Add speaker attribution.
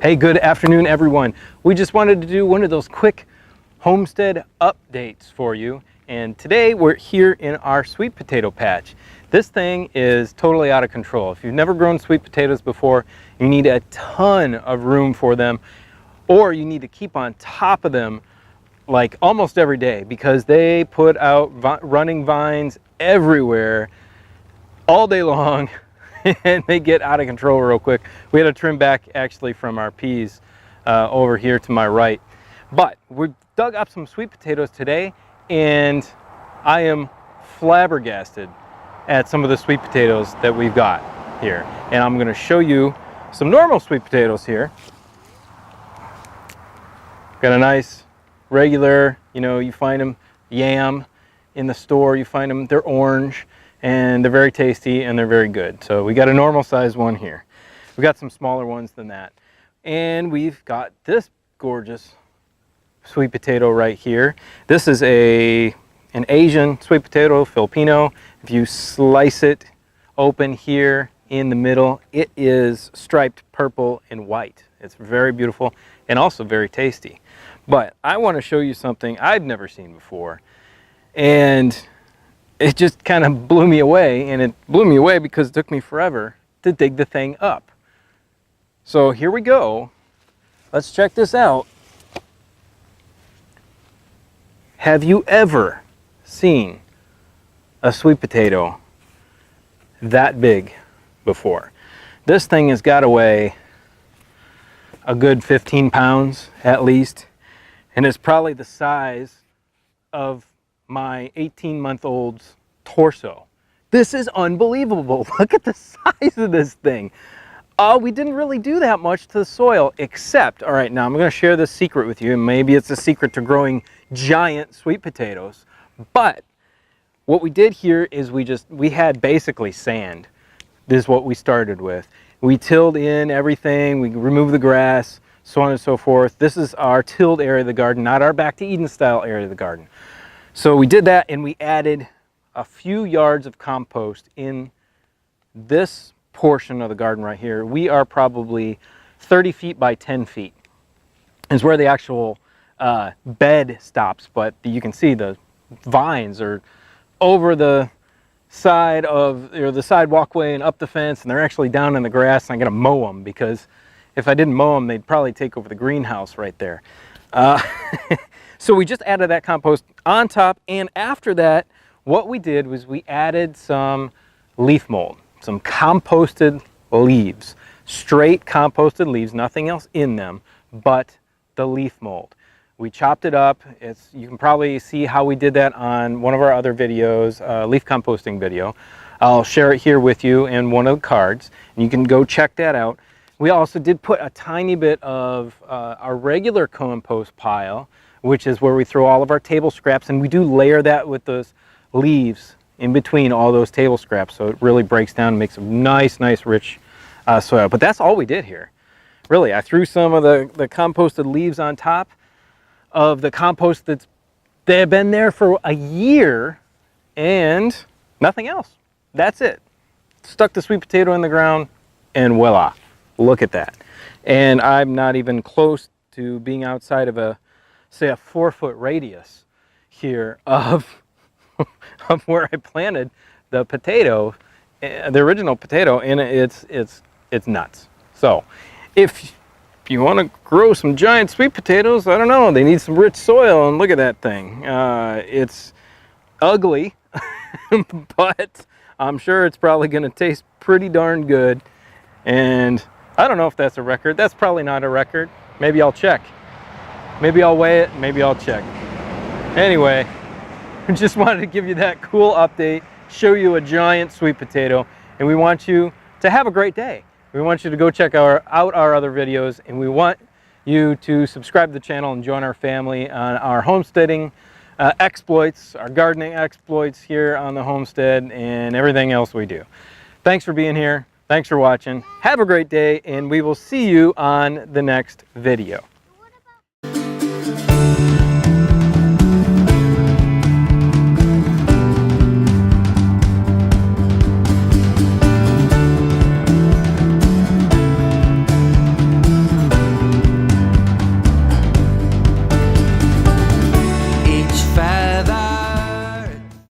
Speaker 1: Hey, good afternoon, everyone. We just wanted to do one of those quick homestead updates for you. And today we're here in our sweet potato patch. This thing is totally out of control. If you've never grown sweet potatoes before, you need a ton of room for them, or you need to keep on top of them like almost every day because they put out running vines everywhere all day long. And they get out of control real quick. We had to trim back actually from our peas over here to my right. But we dug up some sweet potatoes today, and I am flabbergasted at some of the sweet potatoes that we've got here. And I'm going to show you some normal sweet potatoes here. Got a nice regular, you find them yam in the store, you find them, they're orange. And they're very tasty and they're very good. So we got a normal size one here. We got some smaller ones than that. And we've got this gorgeous sweet potato right here. This is an Asian sweet potato, Filipino. If you slice it open here in the middle, it is striped purple and white. It's very beautiful and also very tasty. But I want to show you something I've never seen before. And it just kind of blew me away, and it blew me away because it took me forever to dig the thing up. So here we go. Let's check this out. Have you ever seen a sweet potato that big before? This thing has got to weigh a good 15 pounds at least, and it's probably the size of my 18-month-old's torso. This is unbelievable. Look at the size of this thing. We didn't really do that much to the soil, except, all right, now I'm going to share this secret with you, and maybe it's a secret to growing giant sweet potatoes, but what we did here is we had basically sand. This is what we started with. We tilled in everything, we removed the grass, so on and so forth. This is our tilled area of the garden, not our back to Eden style area of the garden. So we did that, and we added a few yards of compost in this portion of the garden right here. We are probably 30 feet by 10 feet. Is where the actual bed stops, but you can see the vines are over the side of the side walkway and up the fence, and they're actually down in the grass. And I'm gonna mow them because if I didn't mow them, they'd probably take over the greenhouse right there. So we just added that compost on top, and after that, what we did was we added some leaf mold, some composted leaves, straight composted leaves, nothing else in them but the leaf mold. We chopped it up. You can probably see how we did that on one of our other videos, leaf composting video. I'll share it here with you in one of the cards, and you can go check that out. We also did put a tiny bit of our regular compost pile, which is where we throw all of our table scraps, and we do layer that with those leaves in between all those table scraps, so it really breaks down and makes a nice rich soil. But that's all we did here. Really, I threw some of the composted leaves on top of the compost they've been there for a year, and nothing else. That's it. Stuck the sweet potato in the ground, and voila, look at that. And I'm not even close to being outside of say a 4-foot radius here of where I planted the potato, the original potato, and it's nuts. So if you want to grow some giant sweet potatoes, I don't know, they need some rich soil, and look at that thing. It's ugly, but I'm sure it's probably going to taste pretty darn good. And I don't know if that's a record. That's probably not a record. Maybe I'll check. Maybe I'll weigh it, maybe I'll check. Anyway, I just wanted to give you that cool update, show you a giant sweet potato, and we want you to have a great day. We want you to go check out our other videos, and we want you to subscribe to the channel and join our family on our homesteading exploits, our gardening exploits here on the homestead, and everything else we do. Thanks for being here. Thanks for watching. Have a great day, and we will see you on the next video.